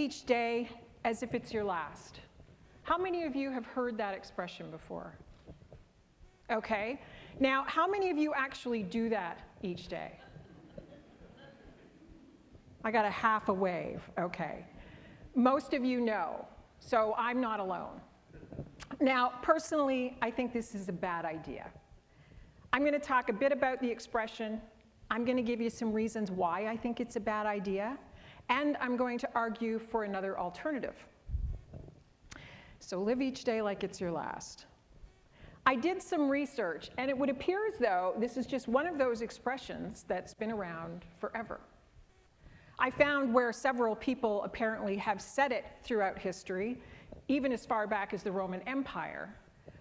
each day as if it's your last. How many of you have heard that expression before? Okay. Now, how many of you actually do that each day? I got a half a wave. Okay. Most of you know, so I'm not alone. Now, personally, I think this is a bad idea. I'm going to talk a bit about the expression. I'm going to give you some reasons why I think it's a bad idea, and I'm going to argue for another alternative. So live each day like it's your last. I did some research, and it would appear as though this is just one of those expressions that's been around forever. I found where several people apparently have said it throughout history, even as far back as the Roman Empire,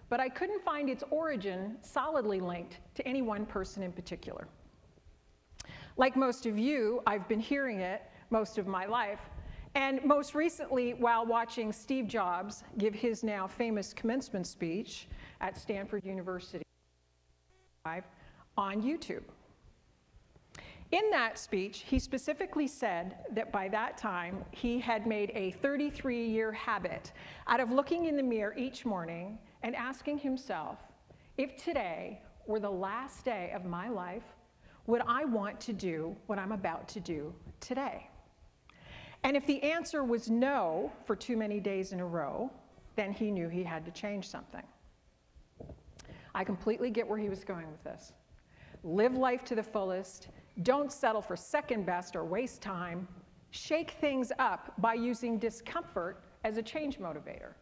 but I couldn't find its origin solidly linked to any one person in particular. Like most of you, I've been hearing it most of my life, and most recently while watching Steve Jobs give his now famous commencement speech at Stanford University on YouTube. In that speech, he specifically said that by that time, he had made a 33-year habit out of looking in the mirror each morning and asking himself, if today were the last day of my life, would I want to do what I'm about to do today? And if the answer was no for too many days in a row, then he knew he had to change something. I completely get where he was going with this. Live life to the fullest. Don't settle for second best or waste time. Shake things up by using discomfort as a change motivator.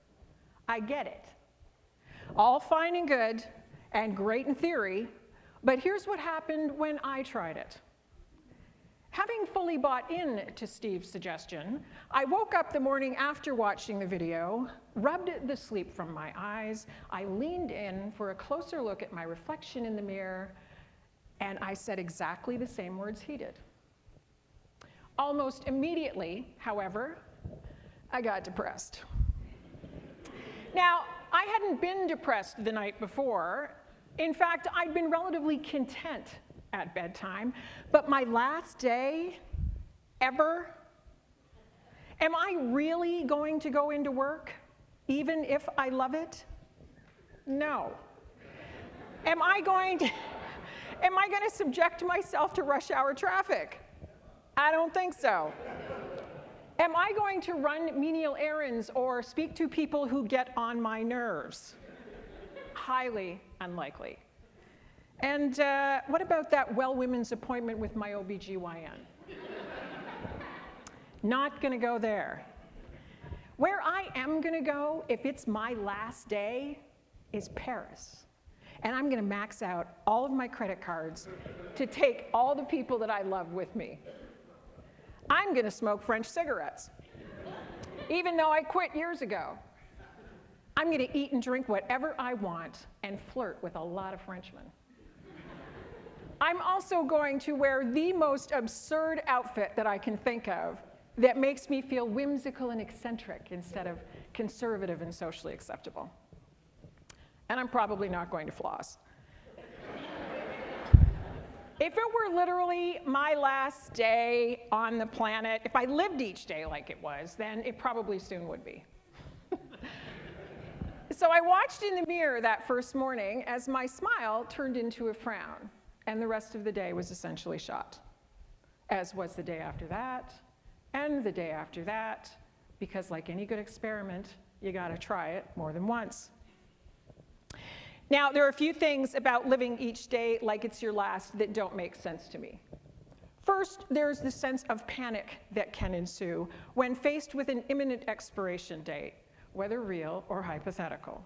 I get it. All fine and good and great in theory, but here's what happened when I tried it. Having fully bought in to Steve's suggestion, I woke up the morning after watching the video, rubbed the sleep from my eyes, I leaned in for a closer look at my reflection in the mirror, and I said exactly the same words he did. Almost immediately, however, I got depressed. Now, I hadn't been depressed the night before. In fact, I'd been relatively content at bedtime, but my last day ever, am I really going to go into work, even if I love it? No. Am I going to subject myself to rush hour traffic? I don't think so. Am I going to run menial errands or speak to people who get on my nerves? Highly unlikely. And what about that well women's appointment with my OBGYN? Not gonna go there. Where I am gonna go, if it's my last day, is Paris. And I'm gonna max out all of my credit cards to take all the people that I love with me. I'm gonna smoke French cigarettes, even though I quit years ago. I'm gonna eat and drink whatever I want and flirt with a lot of Frenchmen. I'm also going to wear the most absurd outfit that I can think of that makes me feel whimsical and eccentric instead of conservative and socially acceptable. And I'm probably not going to floss. If it were literally my last day on the planet, if I lived each day like it was, then it probably soon would be. So I watched in the mirror that first morning as my smile turned into a frown, and the rest of the day was essentially shot, as was the day after that, and the day after that, because like any good experiment, you gotta try it more than once. Now, there are a few things about living each day like it's your last that don't make sense to me. First, there's the sense of panic that can ensue when faced with an imminent expiration date, whether real or hypothetical.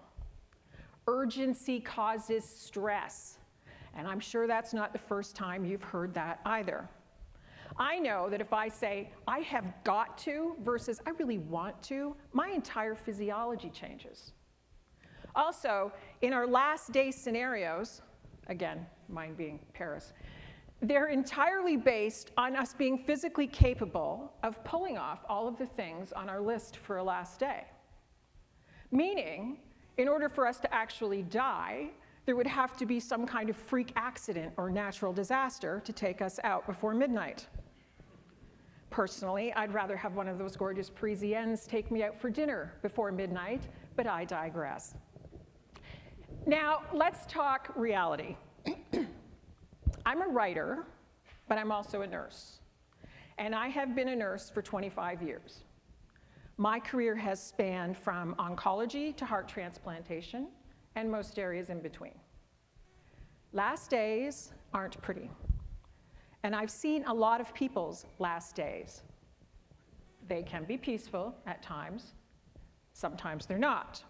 Urgency causes stress, and I'm sure that's not the first time you've heard that either. I know that if I say, I have got to versus I really want to, my entire physiology changes. Also, in our last day scenarios, again, mine being Paris, they're entirely based on us being physically capable of pulling off all of the things on our list for a last day. Meaning, in order for us to actually die, there would have to be some kind of freak accident or natural disaster to take us out before midnight. Personally, I'd rather have one of those gorgeous Parisiennes take me out for dinner before midnight, but I digress. Now, let's talk reality. I'm a writer, but I'm also a nurse. And I have been a nurse for 25 years. My career has spanned from oncology to heart transplantation, and most areas in between. Last days aren't pretty. And I've seen a lot of people's last days. They can be peaceful at times. Sometimes they're not.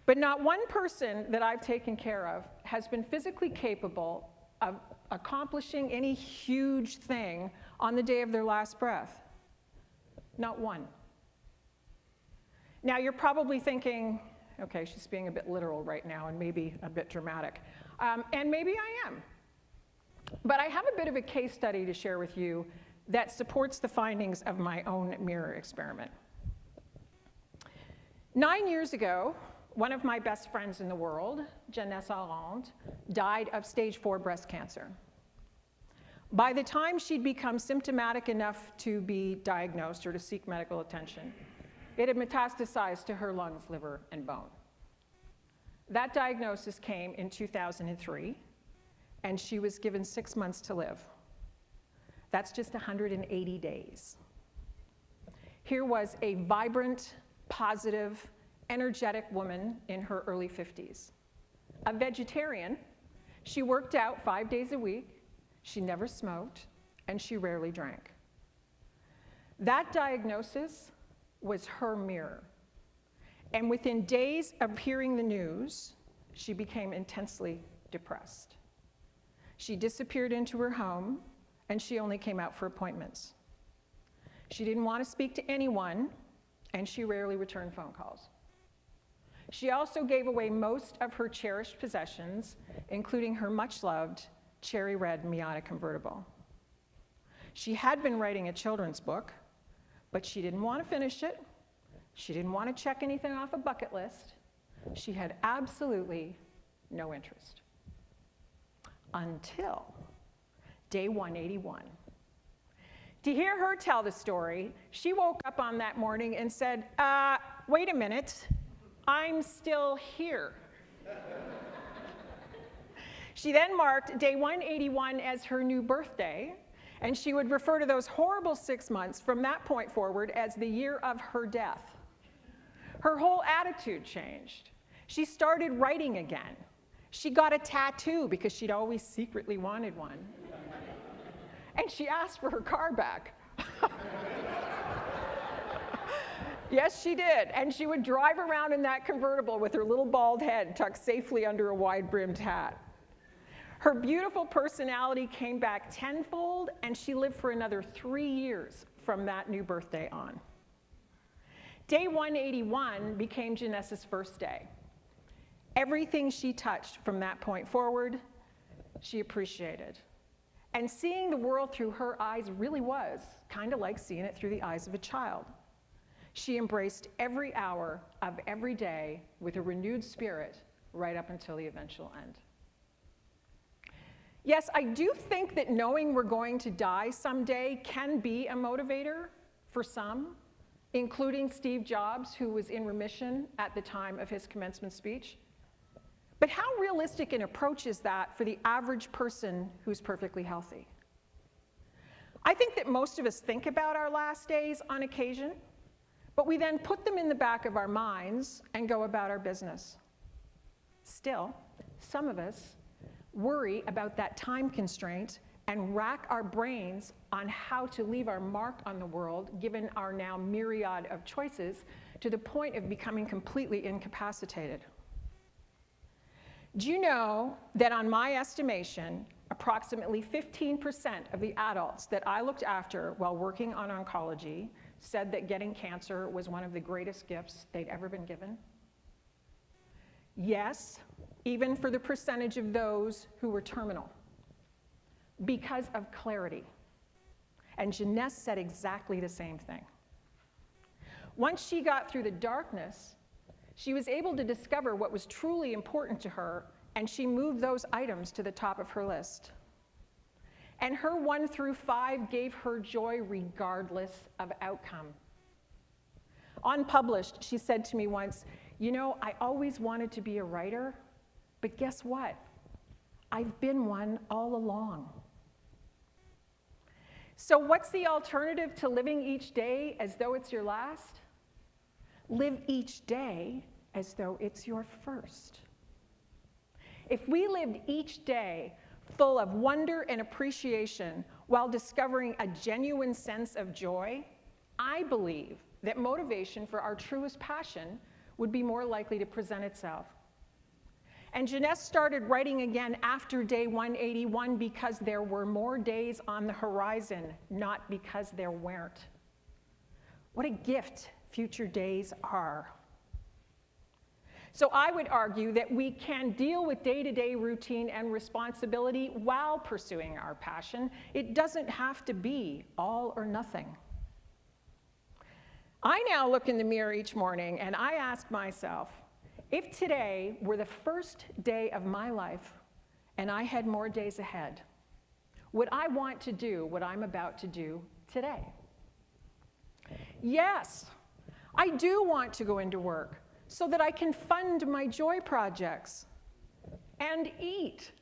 But not one person that I've taken care of has been physically capable of accomplishing any huge thing on the day of their last breath. Not one. Now, you're probably thinking, okay, she's being a bit literal right now and maybe a bit dramatic. And maybe I am. But I have a bit of a case study to share with you that supports the findings of my own mirror experiment. 9 years ago, one of my best friends in the world, Jeunesse Arande, died of stage 4 breast cancer. By the time she'd become symptomatic enough to be diagnosed or to seek medical attention, it had metastasized to her lungs, liver, and bone. That diagnosis came in 2003, and she was given 6 months to live. That's just 180 days. Here was a vibrant, positive, energetic woman in her early 50s. A vegetarian, she worked out 5 days a week, she never smoked, and she rarely drank. That diagnosis was her mirror. And within days of hearing the news, she became intensely depressed. She disappeared into her home, and she only came out for appointments. She didn't want to speak to anyone, and she rarely returned phone calls. She also gave away most of her cherished possessions, including her much-loved cherry red Miata convertible. She had been writing a children's book, but she didn't want to finish it. She didn't want to check anything off a bucket list. She had absolutely no interest. Until day 181. To hear her tell the story, she woke up on that morning and said, wait a minute, I'm still here. She then marked day 181 as her new birthday, and she would refer to those horrible 6 months from that point forward as the year of her death. Her whole attitude changed. She started writing again. She got a tattoo because she'd always secretly wanted one. And she asked for her car back. Yes, she did. And she would drive around in that convertible with her little bald head tucked safely under a wide-brimmed hat. Her beautiful personality came back tenfold, and she lived for another 3 years from that new birthday on. Day 181 became Jeunesse's first day. Everything she touched from that point forward, she appreciated. And seeing the world through her eyes really was kind of like seeing it through the eyes of a child. She embraced every hour of every day with a renewed spirit right up until the eventual end. Yes, I do think that knowing we're going to die someday can be a motivator for some, including Steve Jobs, who was in remission at the time of his commencement speech. But how realistic an approach is that for the average person who's perfectly healthy? I think that most of us think about our last days on occasion, but we then put them in the back of our minds and go about our business. Still, some of us worry about that time constraint and rack our brains on how to leave our mark on the world, given our now myriad of choices, to the point of becoming completely incapacitated. Do you know that on my estimation, approximately 15% of the adults that I looked after while working on oncology said that getting cancer was one of the greatest gifts they'd ever been given? Yes, even for the percentage of those who were terminal, because of clarity. And Jeunesse said exactly the same thing. Once she got through the darkness, she was able to discover what was truly important to her, and she moved those items to the top of her list. and her 1 through 5 gave her joy regardless of outcome. Unpublished, she said to me once, "You know, I always wanted to be a writer, but guess what? I've been one all along." So what's the alternative to living each day as though it's your last? Live each day as though it's your first. If we lived each day full of wonder and appreciation while discovering a genuine sense of joy, I believe that motivation for our truest passion would be more likely to present itself. And Jeunesse started writing again after day 181 because there were more days on the horizon, not because there weren't. What a gift future days are. So I would argue that we can deal with day-to-day routine and responsibility while pursuing our passion. It doesn't have to be all or nothing. I now look in the mirror each morning and I ask myself, if today were the first day of my life and I had more days ahead, would I want to do what I'm about to do today? Yes, I do want to go into work so that I can fund my joy projects and eat.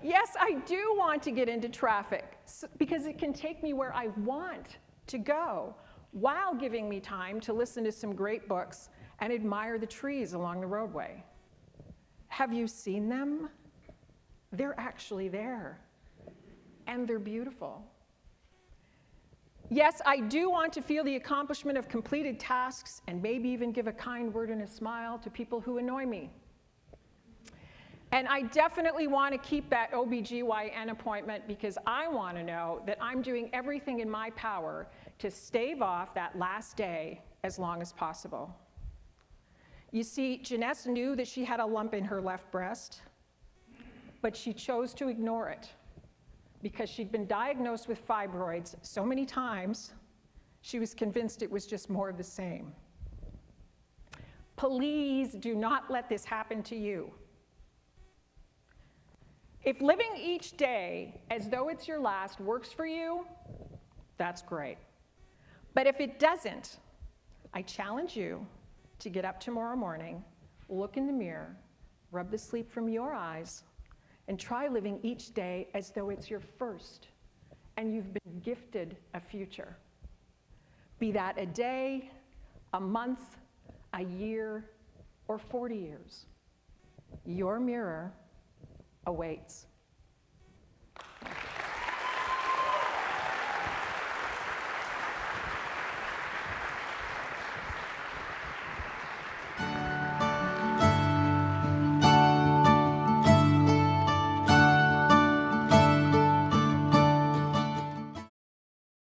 Yes, I do want to get into traffic because it can take me where I want to go while giving me time to listen to some great books and admire the trees along the roadway. Have you seen them? They're actually there, and they're beautiful. Yes, I do want to feel the accomplishment of completed tasks and maybe even give a kind word and a smile to people who annoy me. And I definitely want to keep that OBGYN appointment because I want to know that I'm doing everything in my power to stave off that last day as long as possible. You see, Jeunesse knew that she had a lump in her left breast, but she chose to ignore it because she'd been diagnosed with fibroids so many times, she was convinced it was just more of the same. Please do not let this happen to you. If living each day as though it's your last works for you, that's great. But if it doesn't, I challenge you to get up tomorrow morning, look in the mirror, rub the sleep from your eyes, and try living each day as though it's your first, and you've been gifted a future. Be that a day, a month, a year, or 40 years. Your mirror awaits.